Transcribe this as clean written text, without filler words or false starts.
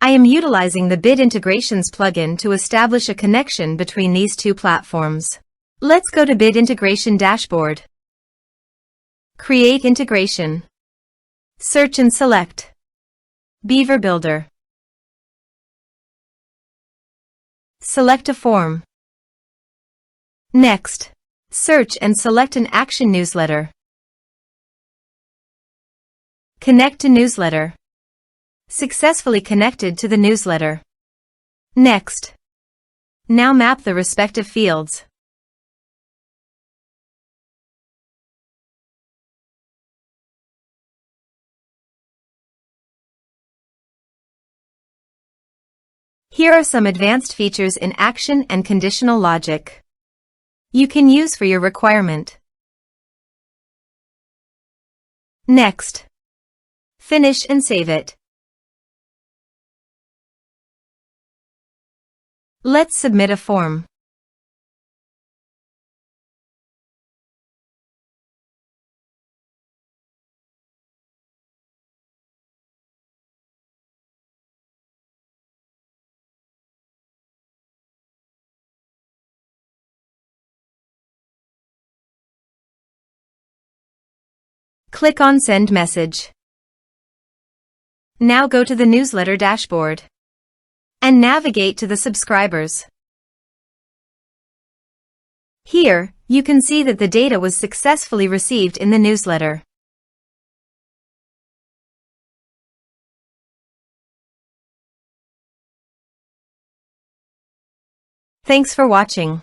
I am utilizing the Bid Integrations plugin to establish a connection between these two platforms. Let's go to Bid Integration Dashboard. Create Integration. Search and select Beaver Builder. Select a form. Next, search and select an action newsletter. Connect to newsletter. Successfully connected to the newsletter. Next. Now map the respective fields. Here are some advanced features in action and conditional logic you can use for your requirement. Next. Finish and save it. Let's submit a form. Click on Send Message. Now go to the newsletter dashboard and navigate to the subscribers. Here, you can see that the data was successfully received in the newsletter. Thanks for watching.